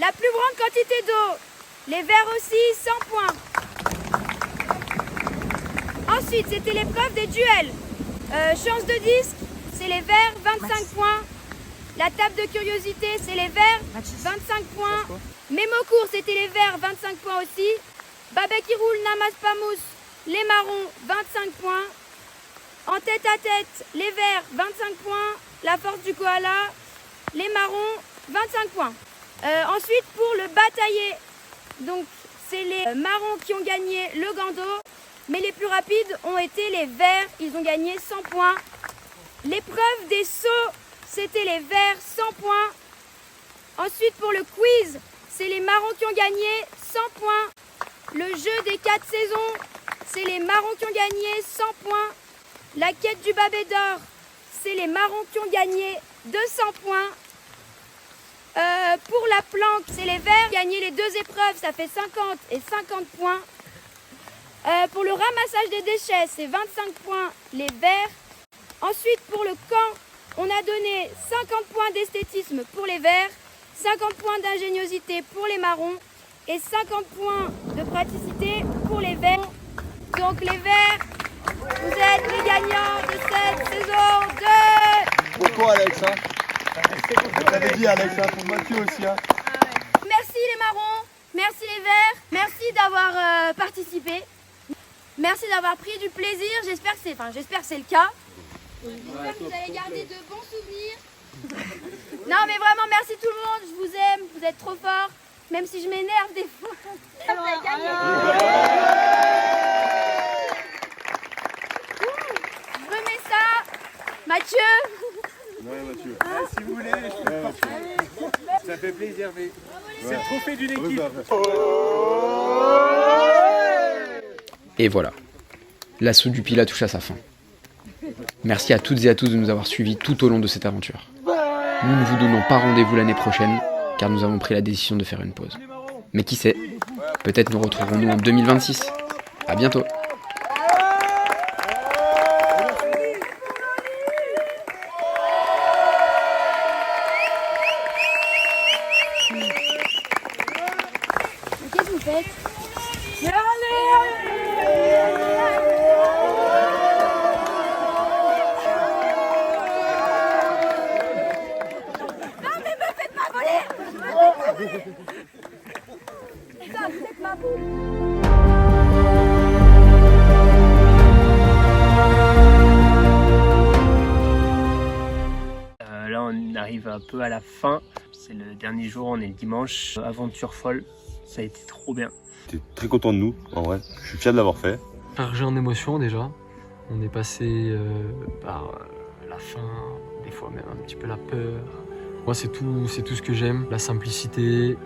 S9: La plus grande quantité d'eau, les verts aussi, 100 points. Ensuite, c'était l'épreuve des duels. Chance de disque, c'est les verts, 25 points. La table de curiosité, c'est les verts, 25 points. Mémo court, c'était les verts, 25 points aussi. Babet qui roule, Namas Pamous, les marrons, 25 points. En tête à tête, les verts, 25 points. La force du koala, les marrons, 25 points. Ensuite, pour le bataillé, donc c'est les marrons qui ont gagné le gando. Mais les plus rapides ont été les verts, ils ont gagné 100 points. L'épreuve des sauts, c'était les verts, 100 points. Ensuite, pour le quiz, c'est les marrons qui ont gagné 100 points. Le jeu des 4 saisons, c'est les marrons qui ont gagné 100 points. La quête du babet d'or, c'est les marrons qui ont gagné 200 points. Pour la planque, c'est les verts qui ont gagné les 2 épreuves, ça fait 50 et 50 points. Pour le ramassage des déchets, c'est 25 points les verts. Ensuite, pour le camp, on a donné 50 points d'esthétisme pour les verts, 50 points d'ingéniosité pour les marrons et 50 points de praticité pour les verts. Donc les verts, vous êtes les gagnants de cette saison 2.
S11: Pourquoi Alex hein? Je t'avais dit Alex, hein, pour Mathieu aussi. Hein.
S9: Merci les marrons, merci les verts, merci d'avoir participé. Merci d'avoir pris du plaisir, j'espère que c'est le cas. J'espère que vous avez gardé de bons souvenirs. Non mais vraiment merci tout le monde, je vous aime, vous êtes trop forts, même si je m'énerve des fois. Vous avez gagné. Je remets ça, Mathieu.
S11: Ouais Mathieu.
S12: Si vous voulez, ça fait plaisir, mais c'est le trophée d'une équipe.
S1: Et voilà, l'assaut du Pilat touche à sa fin. Merci à toutes et à tous de nous avoir suivis tout au long de cette aventure. Nous ne vous donnons pas rendez-vous l'année prochaine, car nous avons pris la décision de faire une pause. Mais qui sait, peut-être nous retrouverons-nous en 2026. À bientôt.
S9: Qu'est-ce que vous faites? Putain, vous êtes ma boule.
S7: Là, on arrive un peu à la fin. C'est le dernier jour, on est le dimanche. Aventure folle, ça a été trop bien.
S5: J'étais très content de nous, en vrai. Je suis fier de l'avoir fait.
S2: Chargé en émotions déjà. On est passé par la faim, des fois même un petit peu la peur. Moi, c'est tout ce que j'aime. La simplicité,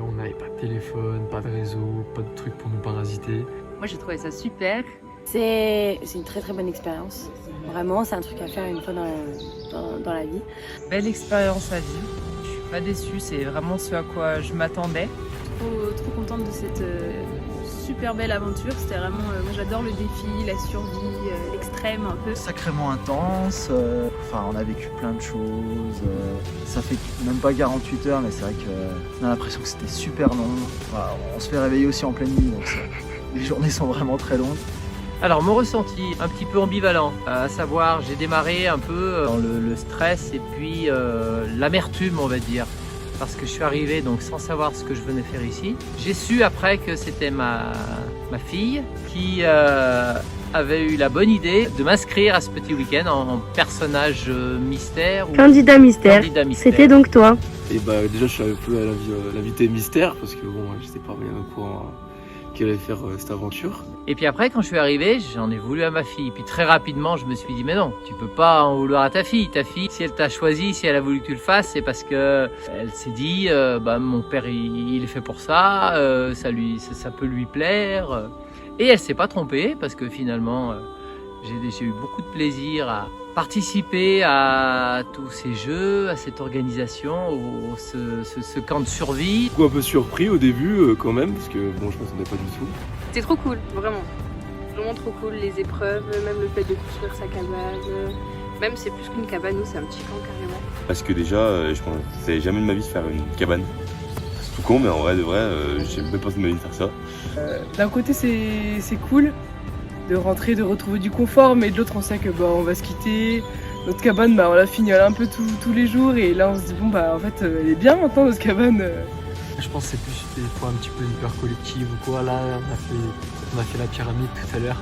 S2: on n'avait pas de téléphone, pas de réseau, pas de trucs pour nous parasiter.
S6: Moi j'ai trouvé ça super.
S13: C'est une très très bonne expérience. Vraiment, c'est un truc à faire une fois dans la vie.
S14: Belle expérience à vivre. Je suis pas déçue, c'est vraiment ce à quoi je m'attendais.
S10: Trop contente de cette super belle aventure. C'était vraiment, moi j'adore le défi, la survie extrême un peu.
S8: Sacrément intense, on a vécu plein de choses, ça fait même pas 48 heures mais c'est vrai qu'on a l'impression que c'était super long. On se fait réveiller aussi en pleine nuit, donc les journées sont vraiment très longues.
S14: Alors mon ressenti, un petit peu ambivalent, à savoir j'ai démarré un peu dans le stress et puis l'amertume on va dire. Parce que je suis arrivé donc sans savoir ce que je venais faire ici. J'ai su après que c'était ma fille qui avait eu la bonne idée de m'inscrire à ce petit week-end en personnage mystère.
S15: Candidat mystère. C'était donc toi.
S16: Et bah déjà je suis un peu à l'invité mystère parce que bon, je sais pas bien au courant qui allait faire cette aventure.
S14: Et puis après, quand je suis arrivé, j'en ai voulu à ma fille. Puis très rapidement, je me suis dit, mais non, tu peux pas en vouloir à ta fille. Ta fille, si elle t'a choisi, si elle a voulu que tu le fasses, c'est parce que elle s'est dit, mon père, il est fait pour ça, ça peut lui plaire. Et elle s'est pas trompée parce que finalement, j'ai eu beaucoup de plaisir à participer à tous ces jeux, à cette organisation, ce camp de survie.
S16: Un peu surpris au début quand même, parce que bon, je m'attendais pas du tout.
S10: C'est trop cool, vraiment. Vraiment trop cool, les épreuves, même le fait de construire sa cabane. Même c'est plus qu'une cabane, nous c'est un petit camp carrément.
S5: Parce que déjà, je pensais jamais de ma vie de faire une cabane. C'est tout con, mais en vrai de vrai, j'ai même pas pensé de ma vie de faire ça.
S17: D'un côté c'est cool de rentrer, de retrouver du confort, mais de l'autre on sait que on va se quitter. Notre cabane, on la finit un peu tous les jours et là on se dit en fait elle est bien maintenant notre cabane.
S2: Je pense que c'est plus des fois un petit peu une peur collective ou quoi. Là on a fait la pyramide tout à l'heure,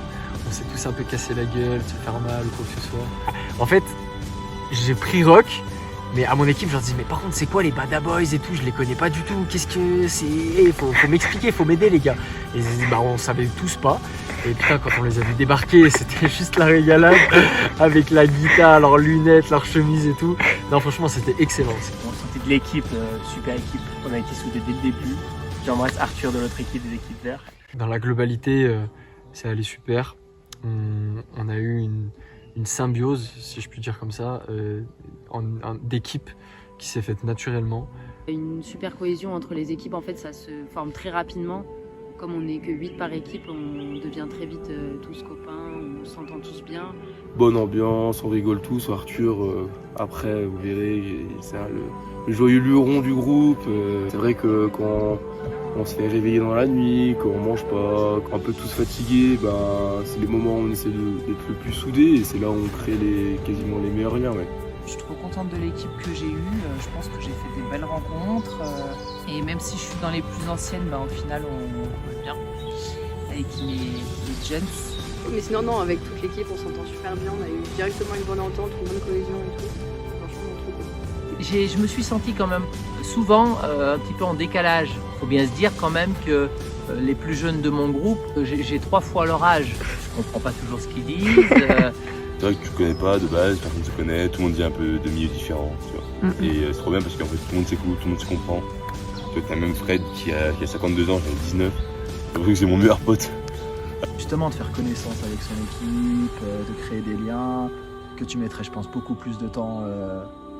S2: on s'est tous un peu cassé la gueule, se faire mal ou quoi que ce soit.
S4: En fait, j'ai pris Rock, mais à mon équipe je leur dis mais par contre c'est quoi les Bada Boys et tout, je les connais pas du tout, qu'est-ce que c'est, faut m'expliquer, faut m'aider les gars. Et on savait tous pas. Et putain, quand on les a vus débarquer, c'était juste la régalade avec la guitare, leurs lunettes, leurs chemises et tout. Non, franchement, c'était excellent.
S12: On sentait de l'équipe, super équipe. On a été soudés dès le début. J'embrasse Arthur de l'autre équipe, des équipes verts.
S2: Dans la globalité, ça allait super. On a eu une symbiose, si je puis dire comme ça, d'équipe qui s'est faite naturellement.
S13: Une super cohésion entre les équipes, en fait, ça se forme très rapidement. Comme on n'est que 8 par équipe, on devient très vite tous copains, on s'entend tous bien.
S16: Bonne ambiance, on rigole tous. Arthur, après, vous verrez, c'est le joyeux luron du groupe. C'est vrai que quand on se fait réveiller dans la nuit, quand on mange pas, quand on peut tous fatigués, c'est les moments où on essaie d'être le plus soudés et c'est là où on crée quasiment les meilleurs liens. Ouais.
S18: Je suis trop contente de l'équipe que j'ai eue, je pense que j'ai fait des belles rencontres et même si je suis dans les plus anciennes, au final on roule bien avec les jeunes.
S10: Mais sinon non, avec toute l'équipe on s'entend super bien, on a eu directement une bonne entente, une bonne cohésion et tout. Franchement trop cool.
S14: Je me suis senti quand même souvent un petit peu en décalage. Faut bien se dire quand même que les plus jeunes de mon groupe, j'ai 3 fois leur âge. Je comprends pas toujours ce qu'ils disent.
S5: C'est vrai que tu connais pas de base, personne ne se connaît, tout le monde dit un peu de milieux différents, tu vois. Et c'est trop bien parce qu'en fait tout le monde s'écoute, tout le monde se comprend. Tu vois, t'as même Fred qui a 52 ans, j'en ai 19. C'est pour ça que c'est mon meilleur pote.
S8: Justement de faire connaissance avec son équipe, de créer des liens, que tu mettrais je pense beaucoup plus de temps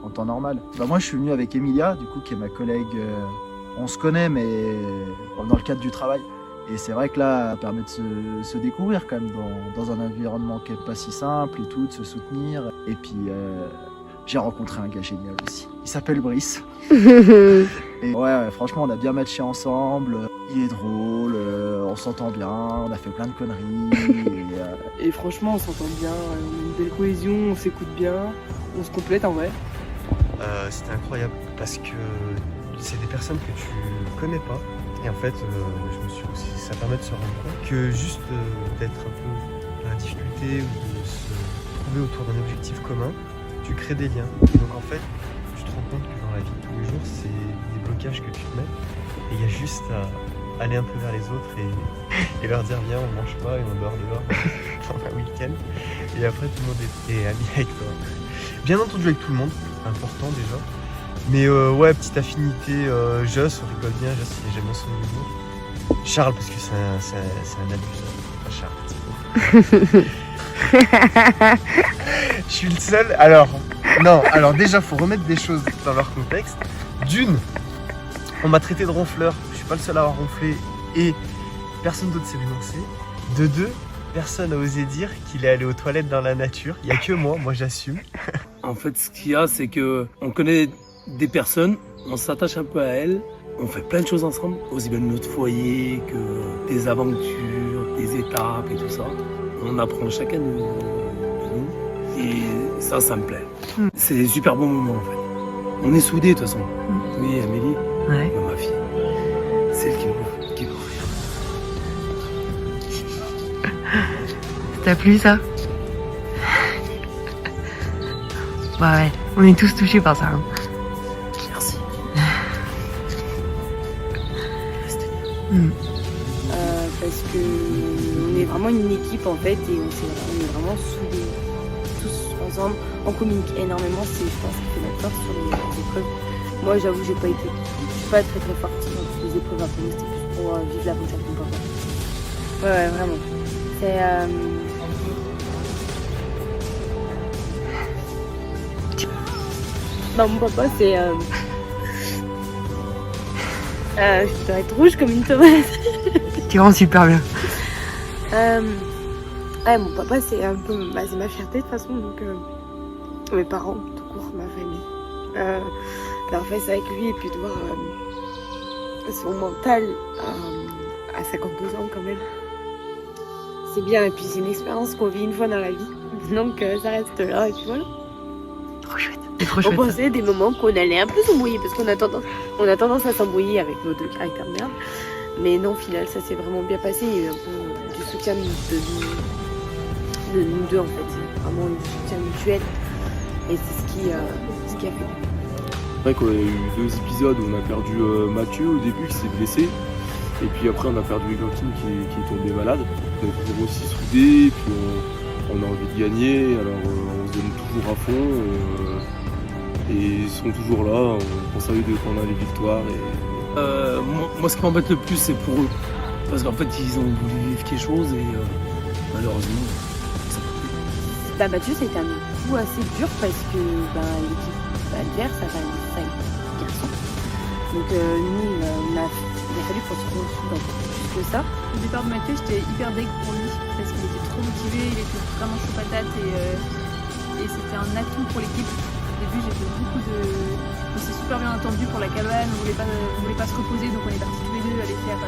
S8: en temps normal. Moi je suis venu avec Emilia, du coup qui est ma collègue, on se connaît mais dans le cadre du travail. Et c'est vrai que là, ça permet de se découvrir quand même dans un environnement qui n'est pas si simple et tout, de se soutenir. Et puis, j'ai rencontré un gars génial aussi. Il s'appelle Brice. Et ouais, franchement, on a bien matché ensemble. Il est drôle, on s'entend bien, on a fait plein de conneries.
S17: Et franchement, on s'entend bien, on a une belle cohésion, on s'écoute bien, on se complète en vrai.
S4: C'était incroyable parce que c'est des personnes que tu connais pas. Et en fait, je me suis aussi, ça permet de se rendre compte que juste d'être un peu dans la difficulté ou de se trouver autour d'un objectif commun, tu crées des liens. Et donc en fait, tu te rends compte que dans la vie de tous les jours, c'est des blocages que tu te mets. Et il y a juste à aller un peu vers les autres et leur dire viens, on mange pas et on dort dehors pendant un week-end. Et après, tout le monde est ami avec toi. Bien entendu avec tout le monde, important déjà. Mais ouais, petite affinité, Joss, on rigole bien, Joss il est jamais son humour. Charles, parce que c'est un abuseur. Charles. Je suis le seul. Alors déjà, faut remettre des choses dans leur contexte. D'une, on m'a traité de ronfleur, je suis pas le seul à avoir ronflé et personne d'autre s'est dénoncé. De deux, personne n'a osé dire qu'il est allé aux toilettes dans la nature. Il y a que moi j'assume.
S7: En fait, ce qu'il y a, c'est que on connaît des personnes, on s'attache un peu à elles, on fait plein de choses ensemble, aussi bien notre foyer que des aventures, des étapes et tout ça. On apprend chacun de nous et ça me plaît. C'est des super bons moments en fait. On est soudés de toute façon. Oui, Amélie, ma fille, c'est elle qui me fait.
S19: t'a plu ça? Bah ouais, on est tous touchés par ça. Hein.
S2: Merci.
S20: Parce que on est vraiment une équipe en fait et on est vraiment soudés tous ensemble. On communique énormément, je pense que c'est notre force sur les épreuves. Moi j'avoue je suis pas très forte dans les épreuves un peu, c'était plus pour vivre l'aventure de mon papa. Ouais vraiment. C'est bah, mon papa c'est je dois être rouge comme une tomate.
S19: Tu rends super bien.
S20: Ouais, mon papa c'est un peu c'est ma fierté de toute façon, donc mes parents tout court, ma famille. Leur face avec lui et puis de voir son mental à 52 ans quand même. C'est bien et puis c'est une expérience qu'on vit une fois dans la vie, donc ça reste là et puis voilà.
S19: Trop chouette.
S20: On pensait des moments qu'on allait un peu s'embrouiller parce qu'on a tendance à s'embrouiller avec nos deux caractères de merde. Mais non, au final, ça s'est vraiment bien passé. Il y a eu un peu du soutien de nous deux en fait. Vraiment du soutien mutuel. Et c'est ce qui a fait.
S16: C'est vrai qu'on a eu 2 épisodes où on a perdu Mathieu au début qui s'est blessé. Et puis après on a perdu Églantine qui est tombée malade. Donc on est aussi soudés, puis on a envie de gagner, alors on se donne toujours à fond. Et ils sont toujours là, on pense à eux quand on a les victoires.
S7: Moi ce qui m'embête le plus c'est pour eux. Parce qu'en fait ils ont voulu vivre quelque chose et malheureusement ça peut plus.
S20: Mathieu c'était un coup assez dur parce que l'équipe adverse ça va être 5 garçons. Donc nous il a fallu qu'on se retrouve un peu plus que ça.
S10: Au départ de Mathieu j'étais hyper deg pour lui parce qu'il était trop motivé, il était vraiment chaud patate et c'était un atout pour l'équipe. Au début j'ai fait beaucoup de... On s'est super bien entendu pour la cabane, on voulait pas se reposer donc on est partis tous les deux aller faire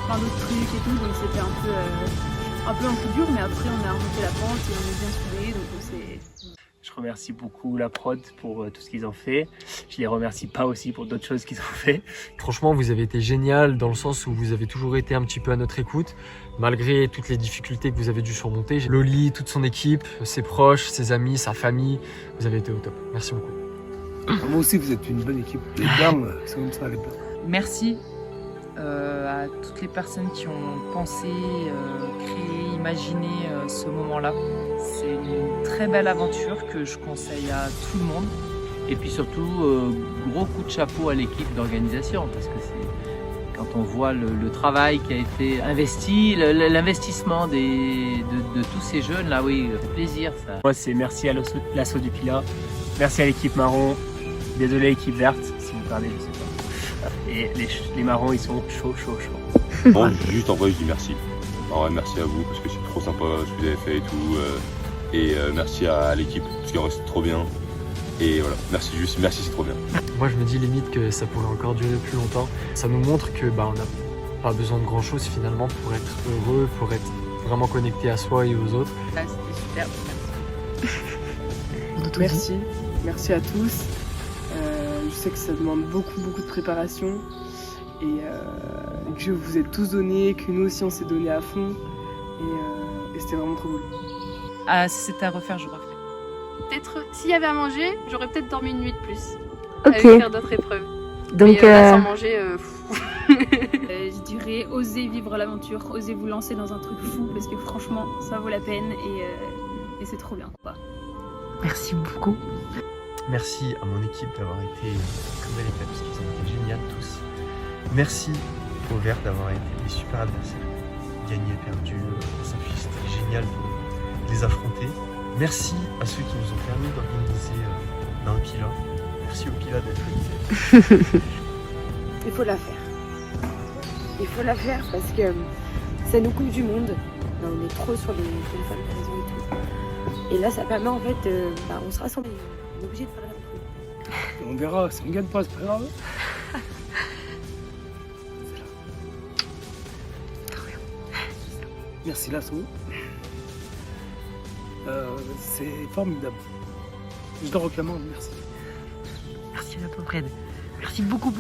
S10: plein d'autres trucs et tout, donc c'était un peu un coup dur, mais après on a remonté la pente et on est bien soudés, donc
S12: Je remercie beaucoup la prod pour tout ce qu'ils ont fait. Je les remercie pas aussi pour d'autres choses qu'ils ont fait.
S2: Franchement, vous avez été génial dans le sens où vous avez toujours été un petit peu à notre écoute, malgré toutes les difficultés que vous avez dû surmonter. Loli, toute son équipe, ses proches, ses amis, sa famille, vous avez été au top. Merci beaucoup.
S7: Moi aussi, vous êtes une bonne équipe. Les dames, c'est comme ça, les dames.
S18: Merci à toutes les personnes qui ont pensé, créé, imaginé ce moment-là. C'est une très belle aventure que je conseille à tout le monde.
S14: Et puis surtout, gros coup de chapeau à l'équipe d'organisation, parce que quand on voit le travail qui a été investi, l'investissement de tous ces jeunes, là oui, ça fait plaisir ça.
S12: Moi c'est merci à l'assaut du Pilat, merci à l'équipe marron, désolé l'équipe verte, si vous parlez, je sais pas. Et les marrons ils sont chauds.
S5: Bon, juste en vrai je dis merci. En vrai merci à vous parce que c'est trop sympa ce que vous avez fait et tout. Et merci à l'équipe parce qu'en vrai c'est trop bien. Et voilà, merci c'est trop bien.
S2: Moi je me dis limite que ça pourrait encore durer plus longtemps. Ça nous montre que on n'a pas besoin de grand chose finalement pour être heureux, pour être vraiment connecté à soi et aux autres.
S18: C'était super,
S17: merci. Merci à tous. Je sais que ça demande beaucoup de préparation et que vous êtes tous donnés, que nous aussi on s'est donné à fond et c'était vraiment trop cool.
S10: Ah, si c'était à refaire, je refais. Peut-être, s'il y avait à manger, j'aurais peut-être dormi une nuit de plus.
S15: Ok.
S10: Avec faire d'autres épreuves.
S15: Donc,
S10: mais là, sans manger, je dirais, osez vivre l'aventure, osez vous lancer dans un truc fou, parce que franchement, ça vaut la peine et c'est trop bien. Quoi.
S19: Merci beaucoup.
S2: Merci à mon équipe d'avoir été comme elle était, parce qu'ils ont été géniaux tous. Merci aux Verts d'avoir été des super adversaires. Gagné, perdu, c'était génial de les affronter. Merci à ceux qui nous ont permis d'organiser un Pilat. Merci au Pilat d'être venu.
S20: Il faut la faire. Il faut la faire parce que ça nous coupe du monde. Là, on est trop sur les téléphones réseaux et tout. Et là, ça permet en fait, on se rassemble. On est obligé de faire la truc.
S7: On verra, si on gagne pas, c'est pas grave. Merci l'assaut. C'est formidable. Je dois réclamer, merci.
S19: Merci à toi Fred. Merci beaucoup.